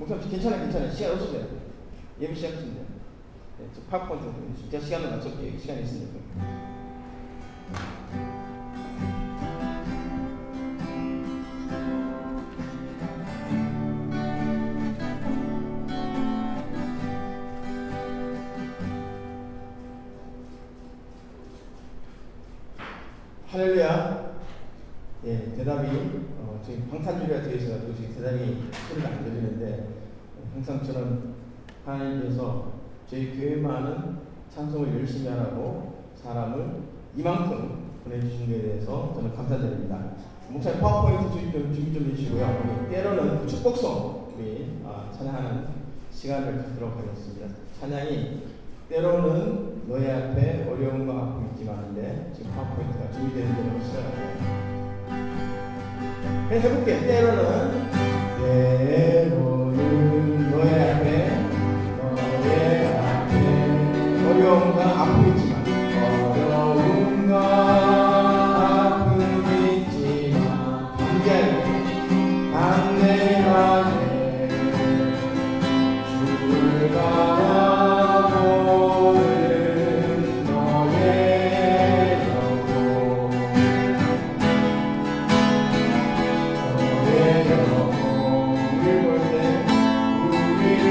목사님 괜찮아요. 시간 없으세요. 예배 시작했습니다. 네, 저 파워포인트 제가 시간을 맞춰볼게요. 시간이 있으니까. 할렐루야. 예, 대답이 지금 방탄주의가 되어 있어가지고 지금 대답이 소리가 안 들리는데, 항상 저는 하나님께서 저희 교회만은 찬송을 열심히 하라고 사람을 이만큼 보내주신 것에 대해서 저는 감사드립니다. 목사님 파워포인트 준비 좀 해주시고요. 우리 때로는 그 축복송 우리 찬양하는 시간을 갖도록 하겠습니다. 찬양이 때로는 너의 앞에 어려움과 아픔이 있지만 하는데, 지금 파워포인트가 준비되는 대로 시작합니다. 그냥 해볼게요. 때로는 너의 앞에 어려움과 아픔이 있지만, 어려움과 아픔이 있지만 담대하게 주를 바라보는 너의 영혼 우릴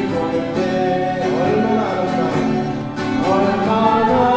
볼 때 얼마나 아름다워, 얼마나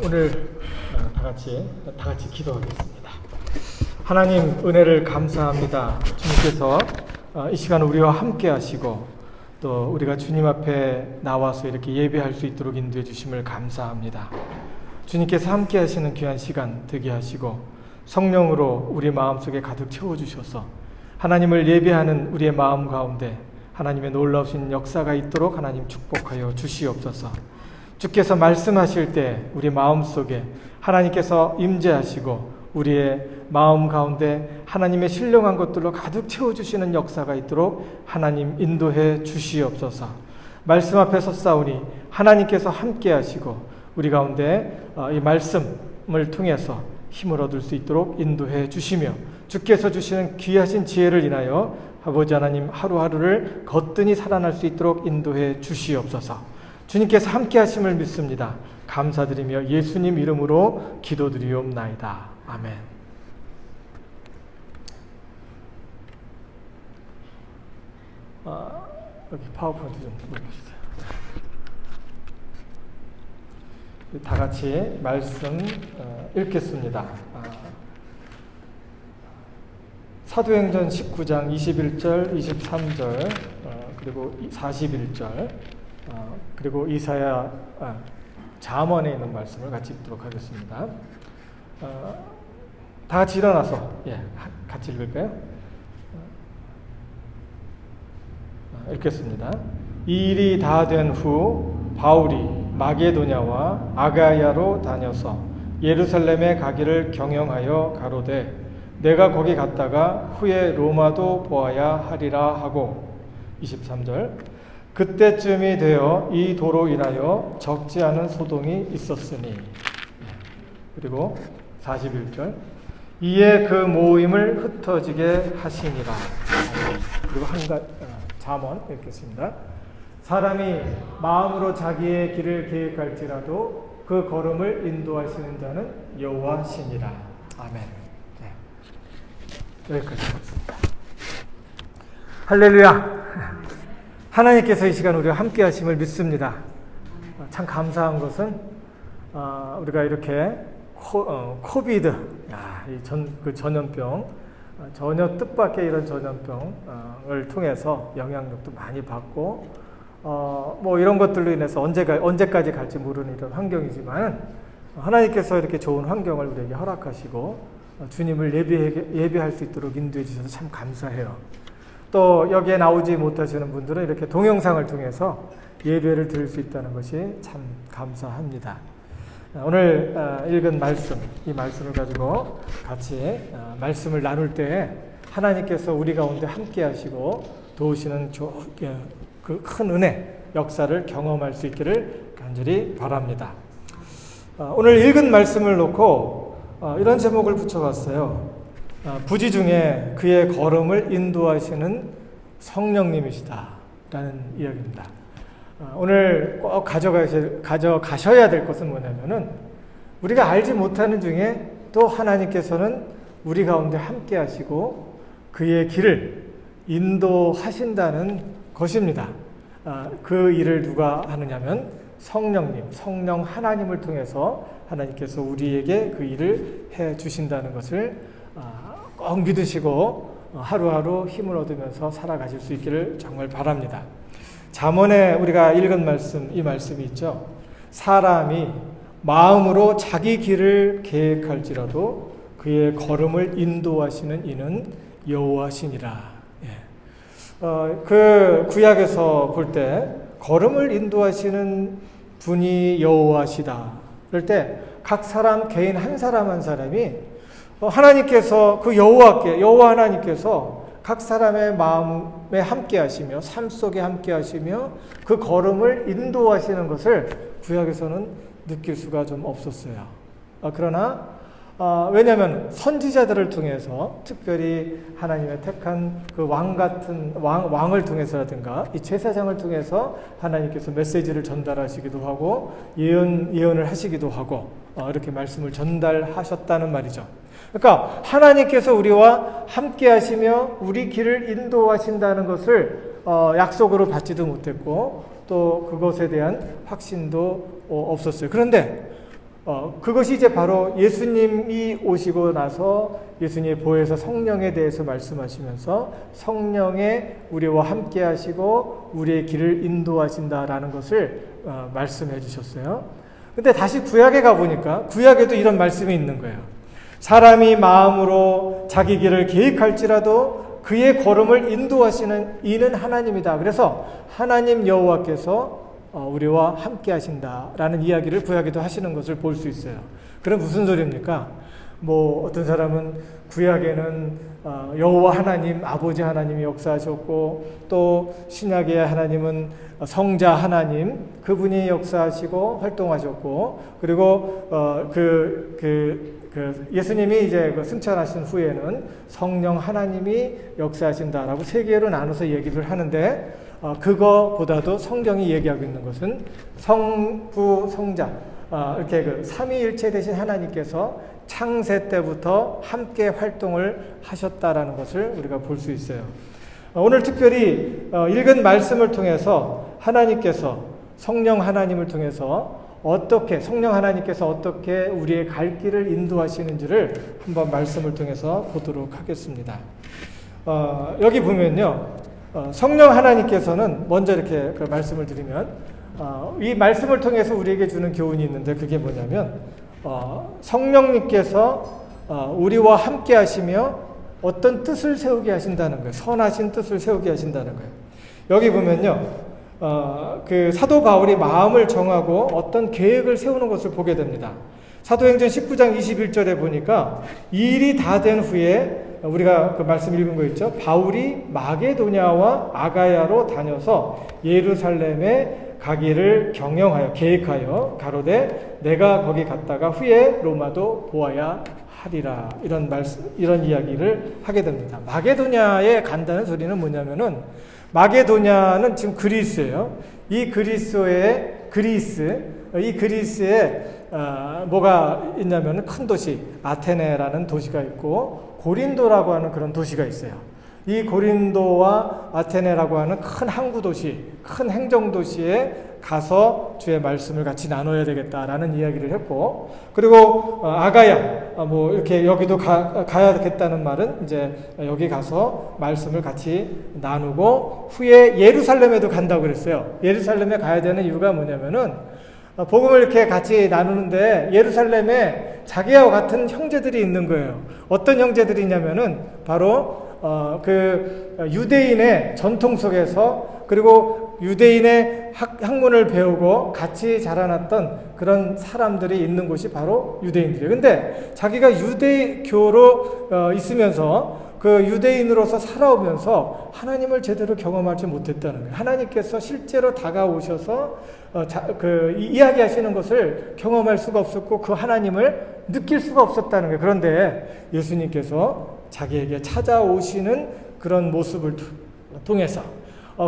오늘 다 같이 기도하겠습니다. 하나님 은혜를 감사합니다. 주님께서 이 시간 우리와 함께 하시고 또 우리가 주님 앞에 나와서 이렇게 예배할 수 있도록 인도해 주심을 감사합니다. 주님께서 함께 하시는 귀한 시간 되게 하시고 성령으로 우리 마음속에 가득 채워주셔서 하나님을 예배하는 우리의 마음 가운데 하나님의 놀라우신 역사가 있도록 하나님 축복하여 주시옵소서. 주께서 말씀하실 때 우리 마음속에 하나님께서 임재하시고 우리의 마음 가운데 하나님의 신령한 것들로 가득 채워주시는 역사가 있도록 하나님 인도해 주시옵소서. 말씀 앞에 섰사오니 하나님께서 함께 하시고 우리 가운데 이 말씀을 통해서 힘을 얻을 수 있도록 인도해 주시며 주께서 주시는 귀하신 지혜를 인하여 아버지 하나님 하루하루를 거뜬히 살아날 수 있도록 인도해 주시옵소서. 주님께서 함께 하심을 믿습니다. 감사드리며 예수님 이름으로 기도드리옵나이다. 아멘. 여기 파워포인트 좀 보여주세요. 다 같이 말씀 읽겠습니다. 사도행전 19장 21절, 23절, 그리고 41절, 그리고 이사야 잠언에 있는 말씀을 같이 읽도록 하겠습니다. 다 같이 일어나서 같이 읽을까요? 읽겠습니다. 이 일이 다 된 후 바울이 마게도냐와 아가야로 다녀서 예루살렘에 가기를 경영하여 가로되 내가 거기 갔다가 후에 로마도 보아야 하리라 하고 23절 그때쯤이 되어 이 도로 인하여 적지 않은 소동이 있었으니 그리고 41절 이에 그 모임을 흩어지게 하시니라. 그리고 잠언 읽겠습니다. 사람이 마음으로 자기의 길을 계획할지라도 그 걸음을 인도하시는 자는 여호와시니라. 아멘. 네. 여기까지 하겠습니다. 할렐루야. 하나님께서 이 시간 우리와 함께 하심을 믿습니다. 참 감사한 것은 우리가 이렇게 코비드, 그 전염병, 전혀 뜻밖의 이런 전염병을 통해서 영향력도 많이 받고, 뭐 이런 것들로 인해서 언제까지 갈지 모르는 이런 환경이지만, 하나님께서 이렇게 좋은 환경을 우리에게 허락하시고, 주님을 예배할 수 있도록 인도해 주셔서 참 감사해요. 또 여기에 나오지 못하시는 분들은 이렇게 동영상을 통해서 예배를 드릴 수 있다는 것이 참 감사합니다. 오늘 읽은 말씀, 이 말씀을 가지고 같이 말씀을 나눌 때 하나님께서 우리 가운데 함께 하시고 도우시는 그 큰 은혜, 역사를 경험할 수 있기를 간절히 바랍니다. 오늘 읽은 말씀을 놓고 이런 제목을 붙여봤어요. 부지 중에 그의 걸음을 인도하시는 성령님이시다 라는 이야기입니다. 오늘 꼭 가져가셔야 될 것은 뭐냐면은 우리가 알지 못하는 중에 또 하나님께서는 우리 가운데 함께 하시고 그의 길을 인도하신다는 것입니다. 그 일을 누가 하느냐면 성령님, 성령 하나님을 통해서 하나님께서 우리에게 그 일을 해 주신다는 것을 꼭 믿으시고 하루하루 힘을 얻으면서 살아가실 수 있기를 정말 바랍니다. 잠언에 우리가 읽은 말씀, 이 말씀이 있죠. 사람이 마음으로 자기 길을 계획할지라도 그의 걸음을 인도하시는 이는 여호와시니라. 그 구약에서 볼 때 걸음을 인도하시는 분이 여호와시다. 그럴 때 각 사람 개인 한 사람 한 사람이 하나님께서 그 여호와 하나님께서 각 사람의 마음에 함께 하시며 삶 속에 함께 하시며 그 걸음을 인도하시는 것을 구약에서는 느낄 수가 좀 없었어요. 그러나 왜냐하면 선지자들을 통해서 특별히 하나님의 택한 그 왕을 통해서라든가 이 제사장을 통해서 하나님께서 메시지를 전달하시기도 하고 예언을 하시기도 하고 이렇게 말씀을 전달하셨다는 말이죠. 그러니까 하나님께서 우리와 함께 하시며 우리 길을 인도하신다는 것을 약속으로 받지도 못했고 또 그것에 대한 확신도 없었어요. 그런데 그것이 이제 바로 예수님이 오시고 나서 예수님의 보혜사 성령에 대해서 말씀하시면서 성령의 우리와 함께 하시고 우리의 길을 인도하신다라는 것을 말씀해 주셨어요. 근데 다시 구약에 가보니까 구약에도 이런 말씀이 있는 거예요. 사람이 마음으로 자기 길을 계획할지라도 그의 걸음을 인도하시는 이는 하나님이다. 그래서 하나님 여호와께서 우리와 함께 하신다라는 이야기를 구약에도 하시는 것을 볼 수 있어요. 그럼 무슨 소리입니까? 뭐 어떤 사람은 구약에는 여호와 하나님, 아버지 하나님이 역사하셨고 또 신약의 하나님은 성자 하나님, 그분이 역사하시고 활동하셨고 그리고 예수님이 이제 승천하신 후에는 성령 하나님이 역사하신다라고 세 개로 나눠서 얘기를 하는데 그거보다도 성경이 얘기하고 있는 것은 성부, 성자 이렇게 그 삼위일체 되신 하나님께서 창세 때부터 함께 활동을 하셨다라는 것을 우리가 볼 수 있어요. 오늘 특별히 읽은 말씀을 통해서 하나님께서 성령 하나님을 통해서 성령 하나님께서 어떻게 우리의 갈 길을 인도하시는지를 한번 말씀을 통해서 보도록 하겠습니다. 여기 보면요. 성령 하나님께서는 먼저 이렇게 그 말씀을 드리면 이 말씀을 통해서 우리에게 주는 교훈이 있는데 그게 뭐냐면 성령님께서 우리와 함께 하시며 어떤 뜻을 세우게 하신다는 거예요. 선하신 뜻을 세우게 하신다는 거예요. 여기 보면요. 그 사도 바울이 마음을 정하고 어떤 계획을 세우는 것을 보게 됩니다. 사도행전 19장 21절에 보니까 이 일이 다 된 후에 우리가 그 말씀 읽은 거 있죠. 바울이 마게도냐와 아가야로 다녀서 예루살렘에 가기를 경영하여 계획하여 가로되 내가 거기 갔다가 후에 로마도 보아야 하리라. 이런 이야기를 하게 됩니다. 마게도냐에 간다는 소리는 뭐냐면은 마게도냐는 지금 그리스예요. 이 그리스에 뭐가 있냐면 큰 도시 아테네라는 도시가 있고 고린도라고 하는 그런 도시가 있어요. 이 고린도와 아테네라고 하는 큰 항구 도시, 큰 행정 도시에 가서 주의 말씀을 같이 나눠야 되겠다라는 이야기를 했고, 그리고 아가야, 뭐 이렇게 여기도 가야겠다는 말은 이제 여기 가서 말씀을 같이 나누고 후에 예루살렘에도 간다고 그랬어요. 예루살렘에 가야 되는 이유가 뭐냐면은 복음을 이렇게 같이 나누는데 예루살렘에 자기와 같은 형제들이 있는 거예요. 어떤 형제들이냐면은 바로 그 유대인의 전통 속에서 그리고 유대인의 학문을 배우고 같이 자라났던 그런 사람들이 있는 곳이 바로 유대인들이에요. 근데 자기가 유대교로 있으면서 그 유대인으로서 살아오면서 하나님을 제대로 경험하지 못했다는 거예요. 하나님께서 실제로 다가오셔서 이야기하시는 것을 경험할 수가 없었고 그 하나님을 느낄 수가 없었다는 거예요. 그런데 예수님께서 자기에게 찾아오시는 그런 모습을 통해서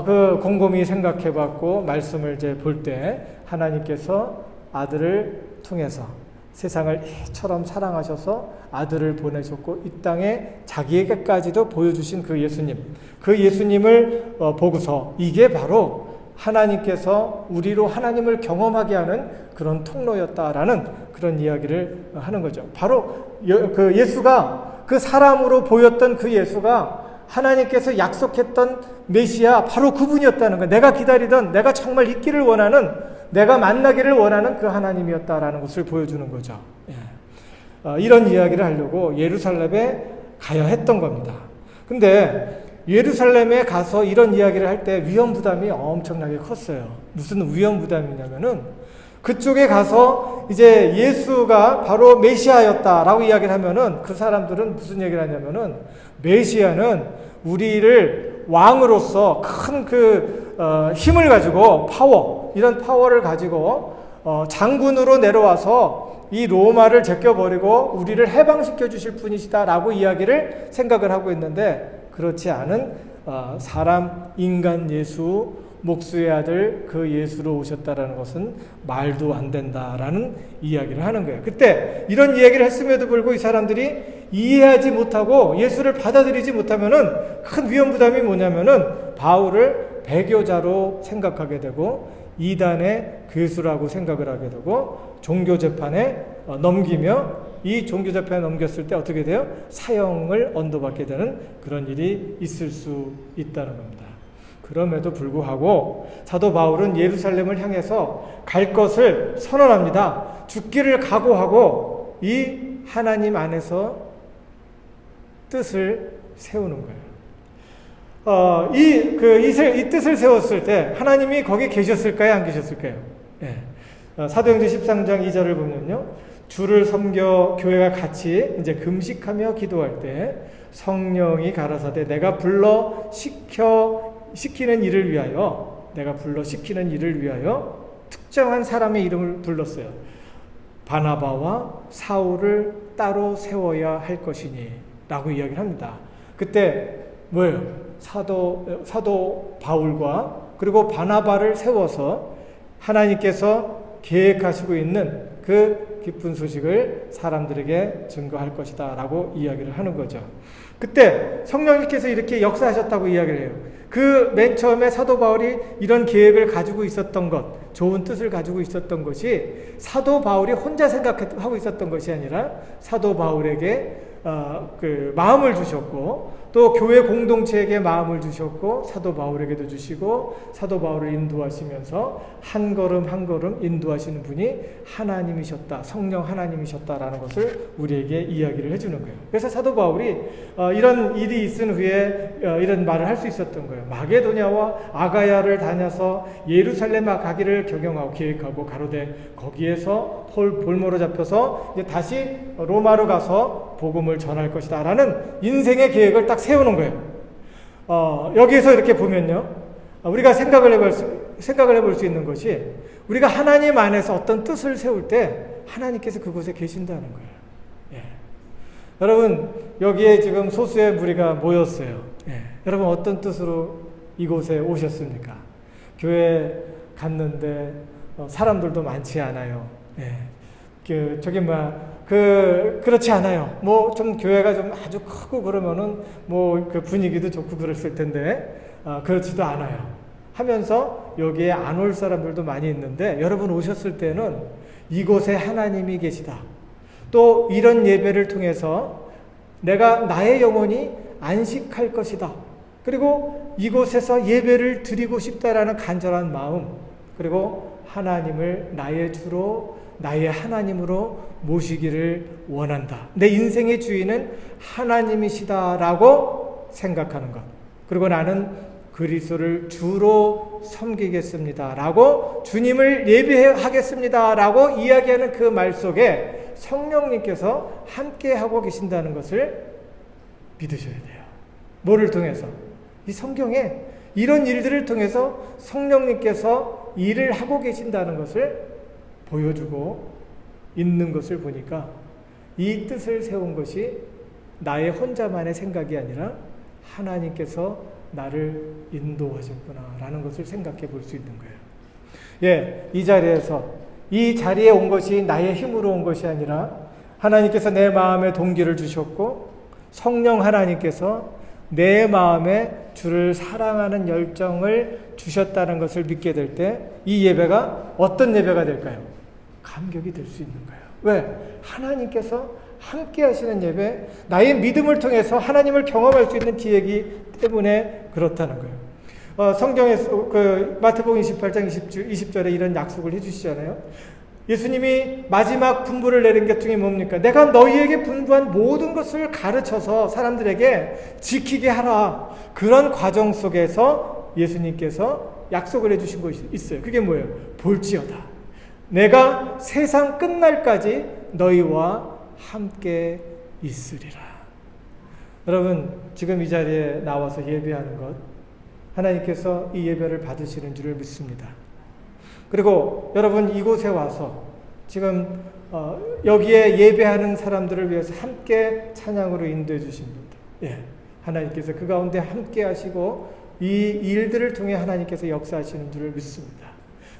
그 곰곰이 생각해봤고 말씀을 이제 볼 때 하나님께서 아들을 통해서 세상을 이처럼 사랑하셔서 아들을 보내셨고 이 땅에 자기에게까지도 보여주신 그 예수님을 보고서 이게 바로 하나님께서 우리로 하나님을 경험하게 하는 그런 통로였다라는 그런 이야기를 하는 거죠. 바로 그 예수가 그 사람으로 보였던 그 예수가 하나님께서 약속했던 메시아 바로 그분이었다는 거예요. 내가 기다리던, 내가 정말 있기를 원하는, 내가 만나기를 원하는 그 하나님이었다라는 것을 보여주는 거죠. 이런 이야기를 하려고 예루살렘에 가야 했던 겁니다. 근데 예루살렘에 가서 이런 이야기를 할 때 위험 부담이 엄청나게 컸어요. 무슨 위험 부담이냐면은 그쪽에 가서 이제 예수가 바로 메시아였다라고 이야기를 하면은 그 사람들은 무슨 얘기를 하냐면은 메시아는 우리를 왕으로서 큰 힘을 가지고 이런 파워를 가지고 장군으로 내려와서 이 로마를 제껴버리고 우리를 해방시켜 주실 분이시다라고 이야기를 생각을 하고 있는데 그렇지 않은 인간 예수, 목수의 아들 그 예수로 오셨다라는 것은 말도 안 된다라는 이야기를 하는 거예요. 그때 이런 이야기를 했음에도 불구하고 이 사람들이 이해하지 못하고 예수를 받아들이지 못하면은 큰 위험 부담이 뭐냐면은 바울을 배교자로 생각하게 되고 이단의 괴수라고 생각을 하게 되고 종교 재판에 넘기며 이 종교 재판에 넘겼을 때 어떻게 돼요? 사형을 언도받게 되는 그런 일이 있을 수 있다는 겁니다. 그럼에도 불구하고 사도 바울은 예루살렘을 향해서 갈 것을 선언합니다. 죽기를 각오하고 이 하나님 안에서 뜻을 세우는 거예요. 이 뜻을 세웠을 때 하나님이 거기 계셨을까요? 안 계셨을까요? 네. 사도행전 13장 2절을 보면요. 주를 섬겨 교회가 같이 이제 금식하며 기도할 때 성령이 가라사대 내가 불러 시키는 일을 위하여 특정한 사람의 이름을 불렀어요. 바나바와 사울을 따로 세워야 할 것이니 라고 이야기를 합니다. 그때 뭐예요? 사도 바울과 그리고 바나바를 세워서 하나님께서 계획하시고 있는 그 기쁜 소식을 사람들에게 증거할 것이다 라고 이야기를 하는 거죠. 그때 성령님께서 이렇게 역사하셨다고 이야기를 해요. 그 맨 처음에 사도 바울이 이런 계획을 가지고 있었던 것, 좋은 뜻을 가지고 있었던 것이 사도 바울이 혼자 생각하고 있었던 것이 아니라 사도 바울에게 그 마음을 주셨고 또 교회 공동체에게 마음을 주셨고 사도 바울에게도 주시고 사도 바울을 인도하시면서 한 걸음 한 걸음 인도하시는 분이 하나님이셨다, 성령 하나님이셨다라는 것을 우리에게 이야기를 해주는 거예요. 그래서 사도 바울이 이런 일이 있은 후에 이런 말을 할 수 있었던 거예요. 마게도냐와 아가야를 다녀서 예루살렘 가기를 경영하고 계획하고 가로되 거기에서 볼모로 잡혀서 이제 다시 로마로 가서 복음을 전할 것이다 라는 인생의 계획을 딱 세우는 거예요. 여기에서 이렇게 보면요, 우리가 생각을 해볼 수 있는 것이 우리가 하나님 안에서 어떤 뜻을 세울 때 하나님께서 그곳에 계신다는 거예요. 예. 여러분 여기에 지금 소수의 무리가 모였어요. 예. 여러분 어떤 뜻으로 이곳에 오셨습니까? 교회 갔는데 사람들도 많지 않아요. 예. 그렇지 않아요. 뭐 좀 교회가 좀 아주 크고 그러면은 뭐 그 분위기도 좋고 그랬을 텐데 그렇지도 않아요. 하면서 여기에 안 올 사람들도 많이 있는데 여러분 오셨을 때는 이곳에 하나님이 계시다. 또 이런 예배를 통해서 내가 나의 영혼이 안식할 것이다. 그리고 이곳에서 예배를 드리고 싶다라는 간절한 마음, 그리고 하나님을 나의 주로 나의 하나님으로 모시기를 원한다. 내 인생의 주인은 하나님이시다라고 생각하는 것. 그리고 나는 그리스도를 주로 섬기겠습니다라고 주님을 예배하겠습니다라고 이야기하는 그 말 속에 성령님께서 함께하고 계신다는 것을 믿으셔야 돼요. 뭐를 통해서? 이 성경에 이런 일들을 통해서 성령님께서 일을 하고 계신다는 것을 보여주고 있는 것을 보니까 이 뜻을 세운 것이 나의 혼자만의 생각이 아니라 하나님께서 나를 인도하셨구나라는 것을 생각해 볼 수 있는 거예요. 예, 이 자리에 온 것이 나의 힘으로 온 것이 아니라 하나님께서 내 마음에 동기를 주셨고 성령 하나님께서 내 마음에 주를 사랑하는 열정을 주셨다는 것을 믿게 될 때 이 예배가 어떤 예배가 될까요? 감격이 될 수 있는 거예요. 왜? 하나님께서 함께 하시는 예배, 나의 믿음을 통해서 하나님을 경험할 수 있는 기회이기 때문에 그렇다는 거예요. 성경에서 마태복음 28장 20절에 이런 약속을 해주시잖아요. 예수님이 마지막 분부를 내린 것 중에 뭡니까? 내가 너희에게 분부한 모든 것을 가르쳐서 사람들에게 지키게 하라. 그런 과정 속에서 예수님께서 약속을 해주신 것이 있어요. 그게 뭐예요? 볼지어다. 내가 세상 끝날까지 너희와 함께 있으리라. 여러분 지금 이 자리에 나와서 예배하는 것 하나님께서 이 예배를 받으시는 줄을 믿습니다. 그리고 여러분 이곳에 와서 지금 여기에 예배하는 사람들을 위해서 함께 찬양으로 인도해 주신 분들, 예, 하나님께서 그 가운데 함께 하시고 이 일들을 통해 하나님께서 역사하시는 줄을 믿습니다.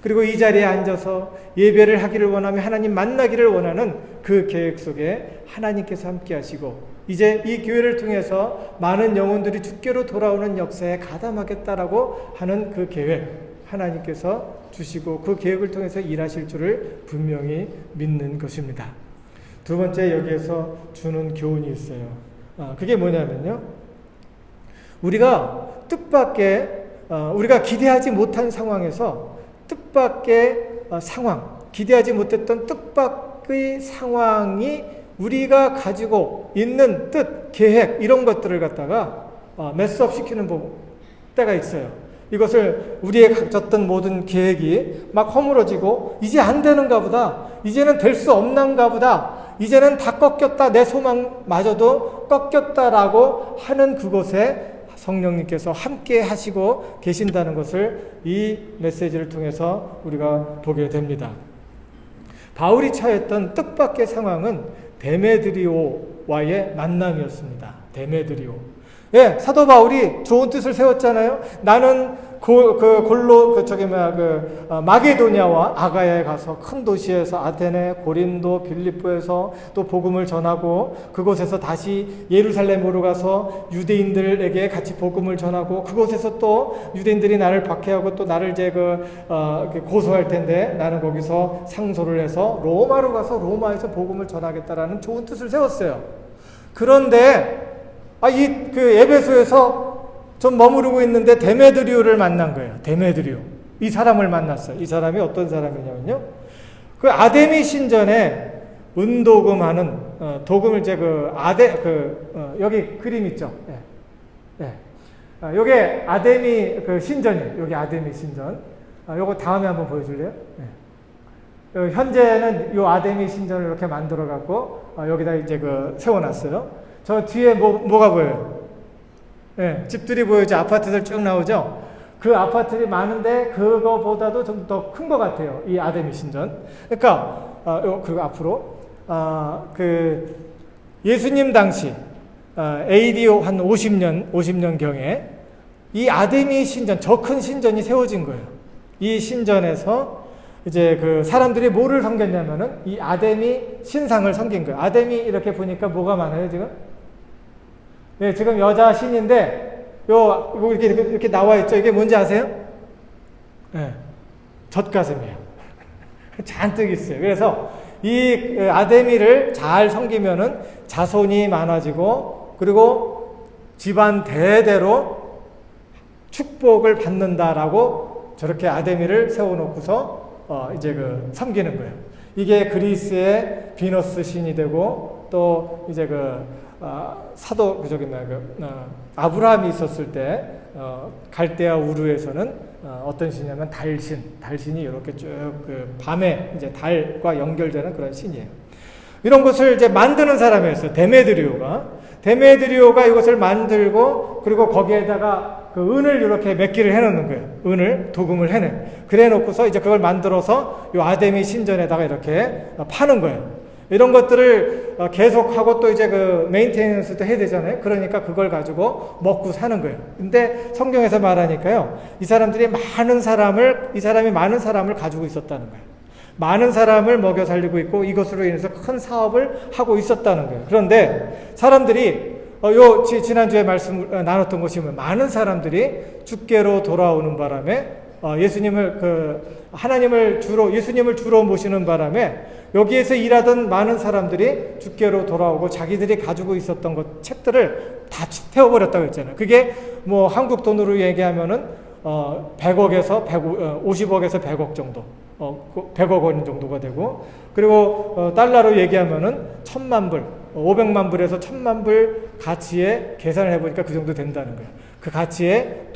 그리고 이 자리에 앉아서 예배를 하기를 원하며 하나님 만나기를 원하는 그 계획 속에 하나님께서 함께 하시고 이제 이 교회를 통해서 많은 영혼들이 주께로 돌아오는 역사에 가담하겠다라고 하는 그 계획 하나님께서 주시고 그 계획을 통해서 일하실 줄을 분명히 믿는 것입니다. 두 번째 여기에서 주는 교훈이 있어요. 그게 뭐냐면요. 우리가 뜻밖의 우리가 기대하지 못한 상황에서 뜻밖의 상황, 기대하지 못했던 뜻밖의 상황이 우리가 가지고 있는 뜻, 계획 이런 것들을 갖다가 메스업시키는 때가 있어요. 이것을 우리의 가졌던 모든 계획이 막 허물어지고 이제 안 되는가 보다, 이제는 될 수 없는가 보다, 이제는 다 꺾였다, 내 소망마저도 꺾였다라고 하는 그곳에 성령님께서 함께 하시고 계신다는 것을 이 메시지를 통해서 우리가 보게 됩니다. 바울이 처했던 뜻밖의 상황은 데메드리오와의 만남이었습니다. 데메드리오. 예, 사도 바울이 좋은 뜻을 세웠잖아요. 나는 마게도냐와 아가야에 가서 큰 도시에서 아테네, 고린도, 빌립보에서 또 복음을 전하고 그곳에서 다시 예루살렘으로 가서 유대인들에게 같이 복음을 전하고 그곳에서 또 유대인들이 나를 박해하고 또 나를 고소할 텐데 나는 거기서 상소를 해서 로마로 가서 로마에서 복음을 전하겠다라는 좋은 뜻을 세웠어요. 그런데 그 에베소에서 좀 머무르고 있는데 데메드리오를 만난 거예요. 데메드리오. 이 사람을 만났어요. 이 사람이 어떤 사람이냐면요. 그 아데미 신전에 은도금하는 도금을 이제 여기 그림 있죠. 예. 예. 요게 아데미 그 신전이에요. 여기 아데미 신전. 요거 다음에 한번 보여줄래요? 예. 현재는 요 아데미 신전을 이렇게 만들어 갖고 여기다 이제 세워놨어요. 저 뒤에 뭐가 보여요? 예, 집들이 보이죠? 아파트들 쭉 나오죠? 그 아파트들이 많은데 그거보다도 좀 더 큰 것 같아요. 이 아데미 신전. 그러니까 그리고 앞으로 그 예수님 당시 AD 한 50년 경에 이 아데미 신전, 저 큰 신전이 세워진 거예요. 이 신전에서 이제 그 사람들이 뭐를 섬겼냐면은 이 아데미 신상을 섬긴 거예요. 아데미 이렇게 보니까 뭐가 많아요, 지금? 네, 지금 여자 신인데 이렇게 나와 있죠. 이게 뭔지 아세요? 네, 젖가슴이에요. 잔뜩 있어요. 그래서 이 아데미를 잘 섬기면은 자손이 많아지고 그리고 집안 대대로 축복을 받는다라고 저렇게 아데미를 세워놓고서 이제 섬기는 거예요. 이게 그리스의 비너스 신이 되고 또 이제 사도 아브라함이 있었을 때 갈대아 우르에서는 어떤 신이냐면 달신이 이렇게 쭉 밤에 이제 달과 연결되는 그런 신이에요. 이런 것을 이제 만드는 사람이었어요. 데메드리오가 이것을 만들고 그리고 거기에다가 은을 이렇게 몇 개를 해놓는 거예요. 은을 도금을 해내. 그래 놓고서 이제 그걸 만들어서 이 아데미 신전에다가 이렇게 파는 거예요. 이런 것들을 계속하고 또 이제 메인테너ନ୍스도 해야 되잖아요. 그러니까 그걸 가지고 먹고 사는 거예요. 근데 성경에서 말하니까요. 이 사람이 많은 사람을 가지고 있었다는 거예요. 많은 사람을 먹여 살리고 있고 이것으로 인해서 큰 사업을 하고 있었다는 거예요. 그런데 사람들이 지난주에 말씀 나눴던 것이 많은 사람들이 주께로 돌아오는 바람에 예수님을 주로 모시는 바람에 여기에서 일하던 많은 사람들이 주께로 돌아오고 자기들이 가지고 있었던 책들을 다 태워버렸다고 했잖아요. 그게 한국 돈으로 얘기하면은 100억에서 50억에서 100억 정도, 100억 원 정도가 되고, 그리고 달러로 얘기하면은 1000만 불, 500만 불에서 1000만 불 가치에 계산을 해보니까 그 정도 된다는 거예요. 그 가치의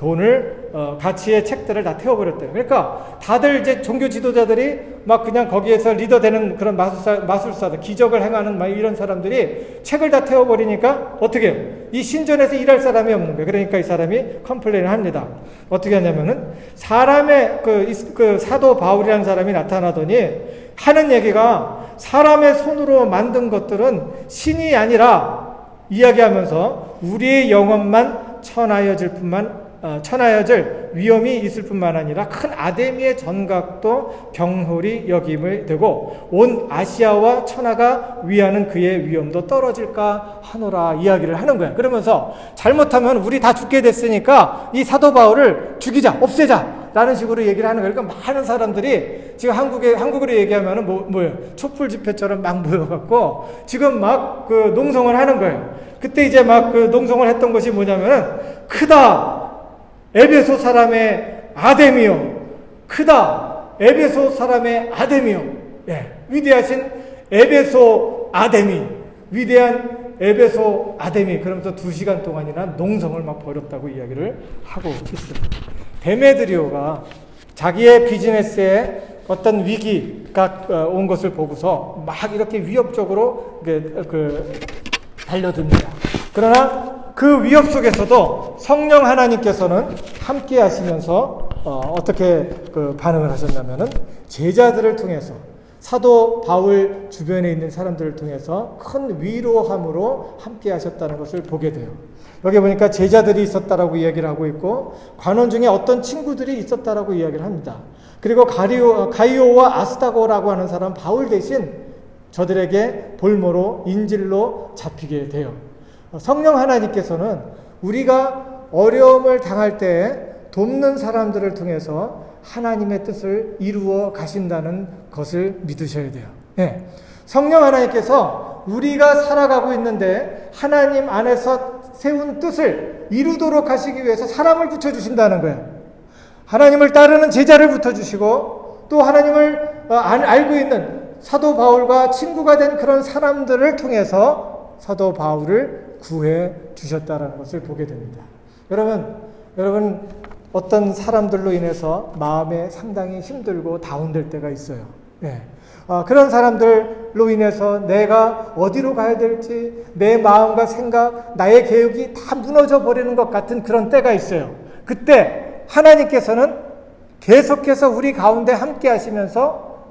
가치의 책들을 다 태워버렸대요. 그러니까 다들 이제 종교 지도자들이 막 그냥 거기에서 리더 되는 그런 마술사들, 기적을 행하는 막 이런 사람들이 책을 다 태워버리니까 어떻게 해요? 이 신전에서 일할 사람이 없는 거예요. 그러니까 이 사람이 컴플레인을 합니다. 어떻게 하냐면은 사람의 사도 바울이라는 사람이 나타나더니 하는 얘기가 사람의 손으로 만든 것들은 신이 아니라 이야기하면서 우리의 영혼만 천하여질 위험이 있을 뿐만 아니라 큰 아데미의 전각도 경홀히 여김을 되고 온 아시아와 천하가 위하는 그의 위험도 떨어질까 하노라 이야기를 하는 거야. 그러면서 잘못하면 우리 다 죽게 됐으니까 이 사도 바울을 죽이자, 없애자 라는 식으로 얘기를 하는 거예요. 그러니까 많은 사람들이 지금 한국으로 얘기하면은 뭐예요? 촛불 집회처럼 막 모여갖고 지금 막 농성을 하는 거예요. 그때 이제 막 농성을 했던 것이 뭐냐면은 크다 에베소 사람의 아데미요, 크다 에베소 사람의 아데미요. 예, 위대하신 에베소 아데미, 위대한 에베소 아데미. 그러면서 2시간 동안이나 농성을 막 벌였다고 이야기를 하고 있습니다. 데메드리오가 자기의 비즈니스에 어떤 위기가 온 것을 보고서 막 이렇게 위협적으로 달려듭니다. 그러나 그 위협 속에서도 성령 하나님께서는 함께 하시면서 어떻게 반응을 하셨냐면은 제자들을 통해서 사도 바울 주변에 있는 사람들을 통해서 큰 위로함으로 함께 하셨다는 것을 보게 돼요. 여기 보니까 제자들이 있었다라고 이야기를 하고 있고 관원 중에 어떤 친구들이 있었다라고 이야기를 합니다. 그리고 가이오와 아스타고라고 하는 사람 바울 대신 저들에게 볼모로 인질로 잡히게 돼요. 성령 하나님께서는 우리가 어려움을 당할 때 돕는 사람들을 통해서 하나님의 뜻을 이루어 가신다는 것을 믿으셔야 돼요. 네. 성령 하나님께서 우리가 살아가고 있는데 하나님 안에서 세운 뜻을 이루도록 하시기 위해서 사람을 붙여주신다는 거예요. 하나님을 따르는 제자를 붙여주시고 또 하나님을 알고 있는 사도 바울과 친구가 된 그런 사람들을 통해서 사도 바울을 구해 주셨다는 것을 보게 됩니다. 여러분 어떤 사람들로 인해서 마음에 상당히 힘들고 다운될 때가 있어요. 네. 그런 사람들로 인해서 내가 어디로 가야 될지 내 마음과 생각, 나의 계획이 다 무너져 버리는 것 같은 그런 때가 있어요. 그때 하나님께서는 계속해서 우리 가운데 함께 하시면서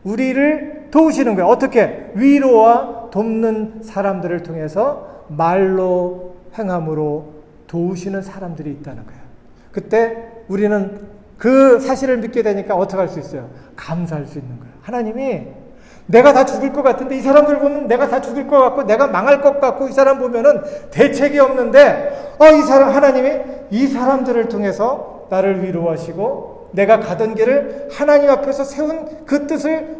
우리를 도우시는 거예요. 어떻게? 위로와 돕는 사람들을 통해서 말로 행함으로 도우시는 사람들이 있다는 거예요. 그때 우리는 그 사실을 믿게 되니까 어떻게 할 수 있어요? 감사할 수 있는 거예요. 하나님이 내가 다 죽을 것 같은데 이 사람들 보면 내가 다 죽을 것 같고 내가 망할 것 같고 이 사람 보면은 대책이 없는데 이 사람 하나님이 이 사람들을 통해서 나를 위로하시고 내가 가던 길을 하나님 앞에서 세운 그 뜻을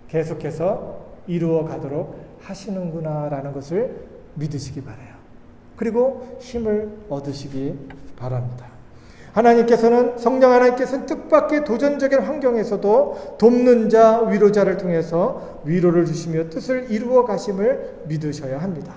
계속해서 이루어 가도록 하시는구나라는 것을 믿으시기 바라요. 그리고 힘을 얻으시기 바랍니다. 성령 하나님께서는 뜻밖의 도전적인 환경에서도 돕는 자, 위로자를 통해서 위로를 주시며 뜻을 이루어 가심을 믿으셔야 합니다.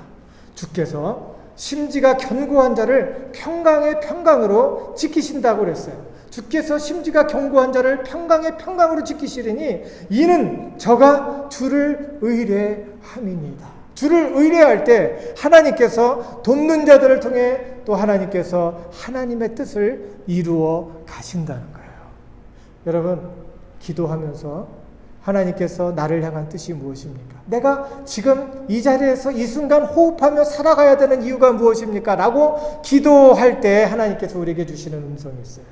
주께서 심지가 견고한 자를 평강의 평강으로 지키신다고 그랬어요. 주께서 심지가 견고한 자를 평강의 평강으로 지키시리니 이는 저가 주를 의뢰함이니이다. 주를 의뢰할 때 하나님께서 돕는 자들을 통해 또 하나님께서 하나님의 뜻을 이루어 가신다는 거예요. 여러분, 기도하면서 하나님께서 나를 향한 뜻이 무엇입니까? 내가 지금 이 자리에서 이 순간 호흡하며 살아가야 되는 이유가 무엇입니까? 라고 기도할 때 하나님께서 우리에게 주시는 음성이 있어요.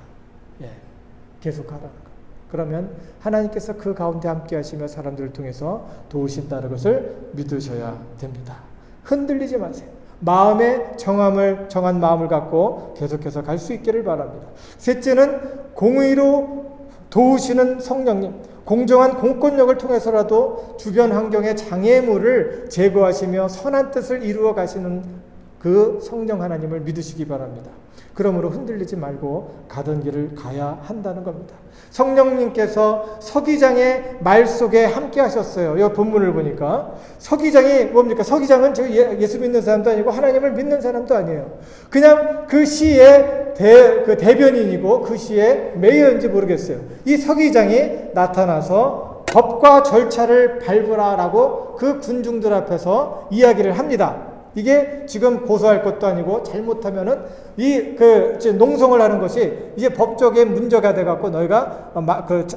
계속하라는 거예요. 그러면 하나님께서 그 가운데 함께 하시며 사람들을 통해서 도우신다는 것을 믿으셔야 됩니다. 흔들리지 마세요. 마음에 정한 마음을 갖고 계속해서 갈 수 있기를 바랍니다. 셋째는 공의로 도우시는 성령님, 공정한 공권력을 통해서라도 주변 환경의 장애물을 제거하시며 선한 뜻을 이루어 가시는 그 성령 하나님을 믿으시기 바랍니다. 그러므로 흔들리지 말고 가던 길을 가야 한다는 겁니다. 성령님께서 서기장의 말 속에 함께 하셨어요. 이 본문을 보니까 서기장이 뭡니까? 서기장은 예수 믿는 사람도 아니고 하나님을 믿는 사람도 아니에요. 그냥 그 시의 대변인이고 그 시의 메이어인지 모르겠어요. 이 서기장이 나타나서 법과 절차를 밟으라라고 그 군중들 앞에서 이야기를 합니다. 이게 지금 고소할 것도 아니고 잘못하면은 농성을 하는 것이 이제 법적인 문제가 돼갖고 너희가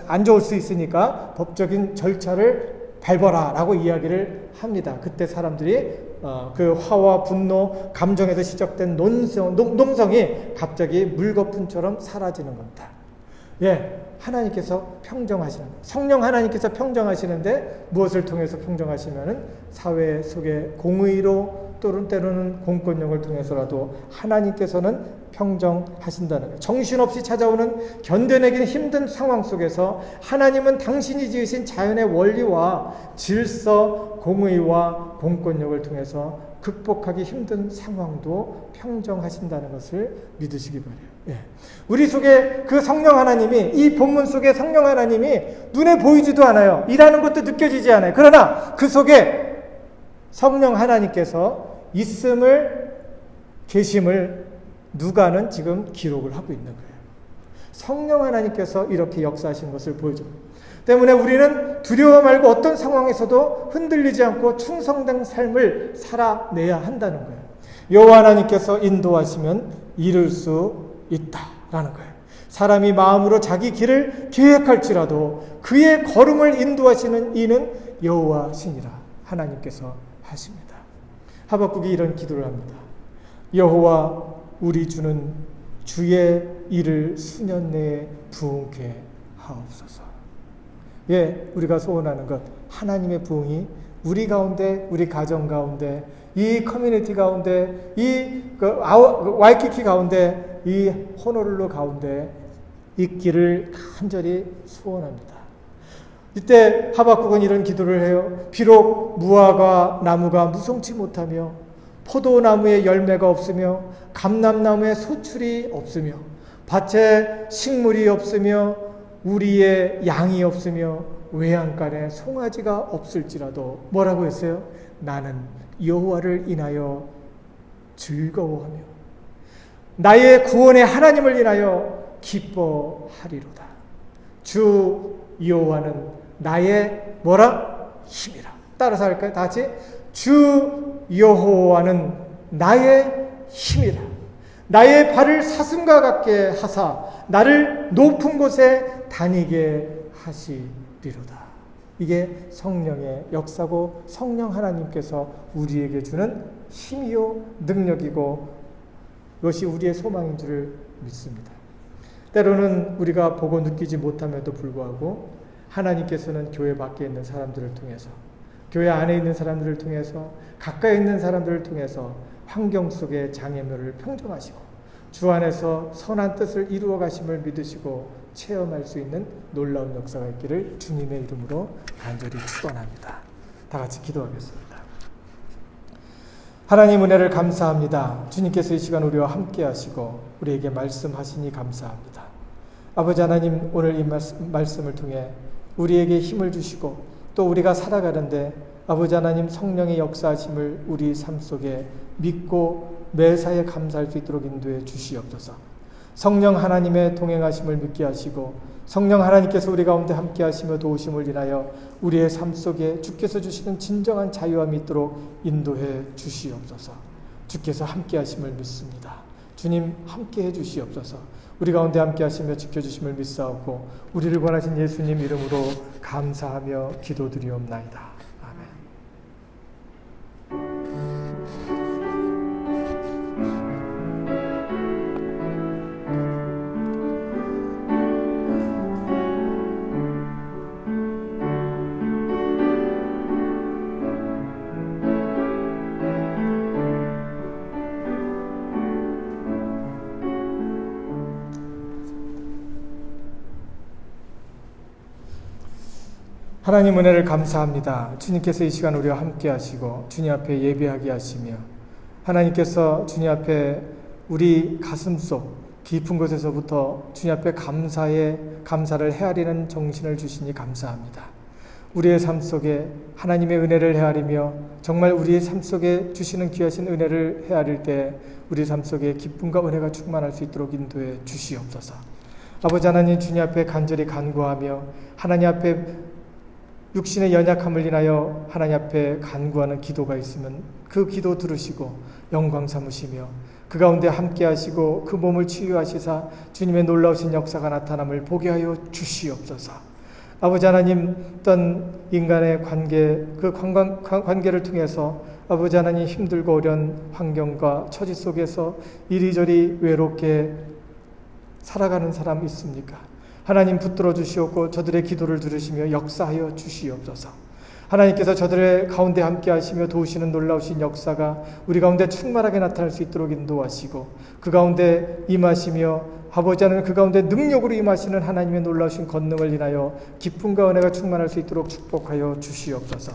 안 좋을 수 있으니까 법적인 절차를 밟아라라고 이야기를 합니다. 그때 사람들이 그 화와 분노, 감정에서 시작된 농성이 갑자기 물거품처럼 사라지는 겁니다. 하나님께서 평정하시는 거예요. 성령 하나님께서 평정하시는데 무엇을 통해서 평정하시면은 사회 속의 공의로 또는 때로는 공권력을 통해서라도 하나님께서는 평정하신다는 거예요. 정신없이 찾아오는 견뎌내기 힘든 상황 속에서 하나님은 당신이 지으신 자연의 원리와 질서, 공의와 공권력을 통해서 극복하기 힘든 상황도 평정하신다는 것을 믿으시기 바라요. 우리 속에 그 성령 하나님이, 이 본문 속에 성령 하나님이 눈에 보이지도 않아요. 일하는 것도 느껴지지 않아요. 그러나 그 속에 성령 하나님께서 계심을 누가는 지금 기록을 하고 있는 거예요. 성령 하나님께서 이렇게 역사하신 것을 보여줍니다. 때문에 우리는 두려워 말고 어떤 상황에서도 흔들리지 않고 충성된 삶을 살아내야 한다는 거예요. 여호와 하나님께서 인도하시면 이룰 수 있다라는 거예요. 사람이 마음으로 자기 길을 계획할지라도 그의 걸음을 인도하시는 이는 여호와시니라 하나님께서 하십니다. 하박국이 이런 기도를 합니다. 여호와 우리 주는 주의 일을 수년 내에 부응케 하옵소서. 우리가 소원하는 것, 하나님의 부응이 우리 가운데, 우리 가정 가운데, 이 커뮤니티 가운데, 와이키키 가운데, 이 호놀룰루 가운데 있기를 간절히 소원합니다. 이때 하박국은 이런 기도를 해요. 비록 무화과 나무가 무성치 못하며 포도나무에 열매가 없으며 감람나무에 소출이 없으며 밭에 식물이 없으며 우리의 양이 없으며 외양간에 송아지가 없을지라도 뭐라고 했어요? 나는 여호와를 인하여 즐거워하며 나의 구원의 하나님을 인하여 기뻐하리로다. 주 여호와는 나의 뭐라? 힘이라. 따라서 할까요? 다 같이. 주 여호와는 나의 힘이라. 나의 발을 사슴과 같게 하사 나를 높은 곳에 다니게 하시리로다. 이게 성령의 역사고 성령 하나님께서 우리에게 주는 힘이요 능력이고 이것이 우리의 소망인 줄 믿습니다. 때로는 우리가 보고 느끼지 못함에도 불구하고 하나님께서는 교회 밖에 있는 사람들을 통해서 교회 안에 있는 사람들을 통해서 가까이 있는 사람들을 통해서 환경 속의 장애물을 평정하시고 주 안에서 선한 뜻을 이루어 가심을 믿으시고 체험할 수 있는 놀라운 역사가 있기를 주님의 이름으로 간절히 축원합니다. 다 같이 기도하겠습니다. 하나님 은혜를 감사합니다. 주님께서 이 시간 우리와 함께 하시고 우리에게 말씀하시니 감사합니다. 아버지 하나님, 오늘 이 말씀을 통해 우리에게 힘을 주시고 또 우리가 살아가는데 아버지 하나님 성령의 역사하심을 우리 삶 속에 믿고 매사에 감사할 수 있도록 인도해 주시옵소서. 성령 하나님의 동행하심을 믿게 하시고 성령 하나님께서 우리 가운데 함께 하시며 도우심을 인하여 우리의 삶 속에 주께서 주시는 진정한 자유함이 있도록 인도해 주시옵소서. 주께서 함께 하심을 믿습니다. 주님 함께 해 주시옵소서. 우리 가운데 함께 하시며 지켜주심을 믿사옵고 우리를 권하신 예수님 이름으로 감사하며 기도드리옵나이다. 하나님 은혜를 감사합니다. 주님께서 이 시간 우리와 함께 하시고 주님 앞에 예배하게 하시며 하나님께서 주님 앞에 우리 가슴속 깊은 곳에서부터 주님 앞에 감사를 헤아리는 정신을 주시니 감사합니다. 우리의 삶 속에 하나님의 은혜를 헤아리며 정말 우리의 삶 속에 주시는 귀하신 은혜를 헤아릴 때 우리 삶 속에 기쁨과 은혜가 충만할 수 있도록 인도해 주시옵소서. 아버지 하나님, 주님 앞에 간절히 간구하며 하나님 앞에 육신의 연약함을 인하여 하나님 앞에 간구하는 기도가 있으면 그 기도 들으시고 영광 삼으시며 그 가운데 함께 하시고 그 몸을 치유하시사 주님의 놀라우신 역사가 나타남을 보게 하여 주시옵소서. 아버지 하나님, 어떤 인간의 관계, 그 관계를 통해서 아버지 하나님 힘들고 어려운 환경과 처지 속에서 이리저리 외롭게 살아가는 사람 있습니까? 하나님 붙들어 주시옵고 저들의 기도를 들으시며 역사하여 주시옵소서. 하나님께서 저들의 가운데 함께 하시며 도우시는 놀라우신 역사가 우리 가운데 충만하게 나타날 수 있도록 인도하시고 그 가운데 임하시며 아버지 하나님 그 가운데 능력으로 임하시는 하나님의 놀라우신 권능을 인하여 기쁨과 은혜가 충만할 수 있도록 축복하여 주시옵소서.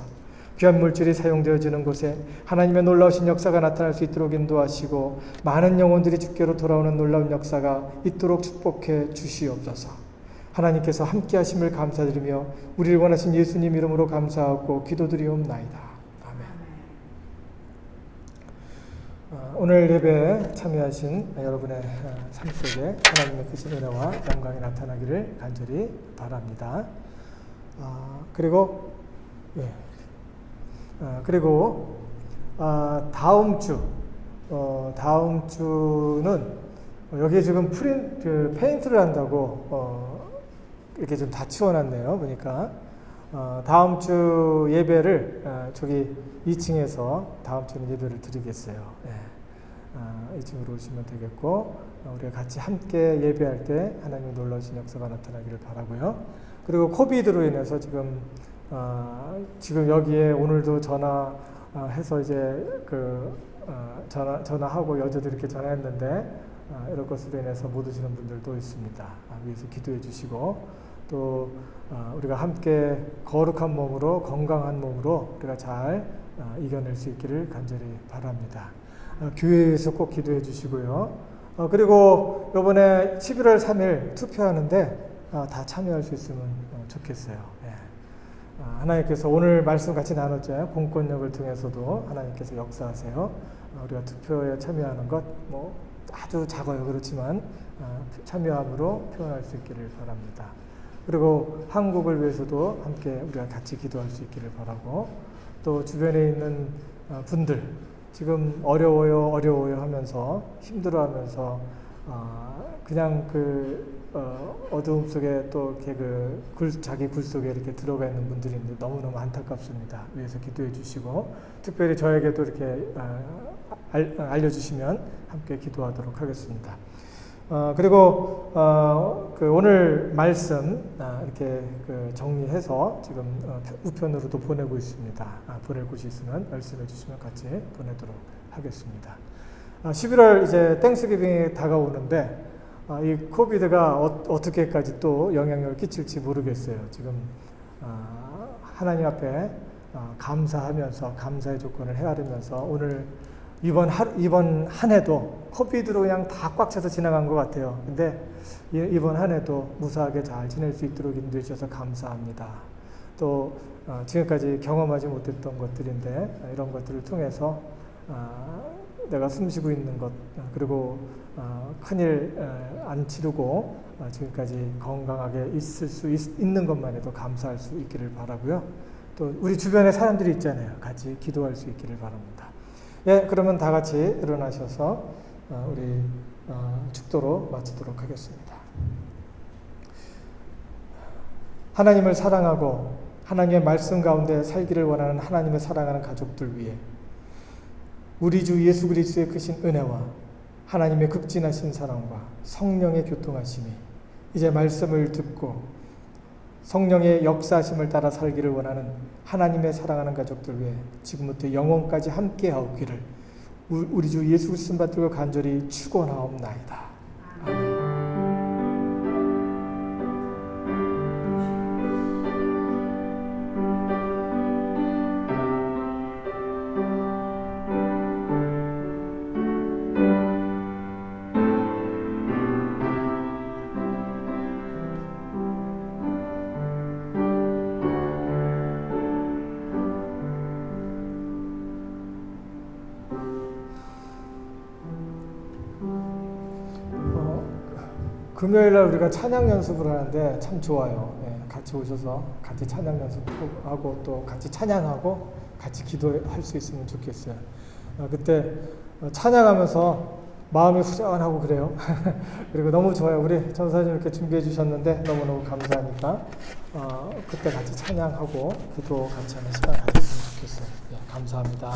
귀한 물질이 사용되어지는 곳에 하나님의 놀라우신 역사가 나타날 수 있도록 인도하시고 많은 영혼들이 주께로 돌아오는 놀라운 역사가 있도록 축복해 주시옵소서. 하나님께서 함께 하심을 감사드리며 우리를 원하신 예수님 이름으로 감사하고 기도드리옵나이다. 아멘. 오늘 예배에 참여하신 여러분의 삶 속에 하나님의 크신 은혜와 영광이 나타나기를 간절히 바랍니다. 그리고 다음 주는 여기에 지금 페인트를 한다고 이렇게 좀 다 치워놨네요. 보니까 다음 주 예배를 저기 2층에서 다음 주는 예배를 드리겠어요. 2층으로 오시면 되겠고 우리가 같이 함께 예배할 때 하나님의 놀라우신 역사가 나타나기를 바라고요. 그리고 코비드로 인해서 지금 여기에 오늘도 전화해서 이제 전화하고 여자들 이렇게 전화했는데 이런 것으로 인해서 못 오시는 분들도 있습니다. 위해서 기도해 주시고 또 우리가 함께 거룩한 몸으로 건강한 몸으로 우리가 잘 이겨낼 수 있기를 간절히 바랍니다. 교회에서 꼭 기도해 주시고요. 그리고 이번에 11월 3일 투표하는데 다 참여할 수 있으면 좋겠어요. 하나님께서 오늘 말씀 같이 나눴잖아요. 공권력을 통해서도 하나님께서 역사하세요. 우리가 투표에 참여하는 것 뭐 아주 작아요. 그렇지만 참여함으로 표현할 수 있기를 바랍니다. 그리고 한국을 위해서도 함께 우리가 같이 기도할 수 있기를 바라고, 또 주변에 있는 분들 지금 어려워요 하면서 힘들어하면서 그냥 어두움 속에 또 이렇게 자기 굴 속에 이렇게 들어가 있는 분들이 있는데 너무너무 안타깝습니다. 위해서 기도해 주시고, 특별히 저에게도 이렇게 알려주시면 함께 기도하도록 하겠습니다. 그리고 오늘 말씀 이렇게 정리해서 지금 우편으로도 보내고 있습니다. 보낼 곳이 있으면 말씀해 주시면 같이 보내도록 하겠습니다. 11월 이제 땡스기빙이 다가오는데 이 코비드가 어떻게까지 또 영향력을 끼칠지 모르겠어요. 지금 하나님 앞에 감사하면서 감사의 조건을 헤아리면서 오늘 이번 한 해도 코비드로 그냥 다 꽉 차서 지나간 것 같아요. 근데 이번 한 해도 무사하게 잘 지낼 수 있도록 인도해 주셔서 감사합니다. 또 지금까지 경험하지 못했던 것들인데 이런 것들을 통해서 내가 숨쉬고 있는 것, 그리고 큰일 안 치르고 지금까지 건강하게 있을 수 있는 것만 해도 감사할 수 있기를 바라고요. 또 우리 주변에 사람들이 있잖아요. 같이 기도할 수 있기를 바랍니다. 예, 그러면 다 같이 일어나셔서 우리 축도로 마치도록 하겠습니다. 하나님을 사랑하고 하나님의 말씀 가운데 살기를 원하는 하나님의 사랑하는 가족들 위해 우리 주 예수 그리스도의 크신 은혜와 하나님의 극진하신 사랑과 성령의 교통하심이 이제 말씀을 듣고 성령의 역사하심을 따라 살기를 원하는 하나님의 사랑하는 가족들 위해 지금부터 영원까지 함께하오기를 우리 주 예수 그리스도 받들고 간절히 축원하옵나이다. 아멘. 금요일날 우리가 찬양 연습을 하는데 참 좋아요. 같이 오셔서 같이 찬양 연습하고 또 같이 찬양하고 같이 기도할 수 있으면 좋겠어요. 그때 찬양하면서 마음이 후련하고 그래요. 그리고 너무 좋아요. 우리 전사님 이렇게 준비해 주셨는데 너무너무 감사하니까 그때 같이 찬양하고 기도 같이 하는 시간 가졌으면 좋겠어요. 감사합니다.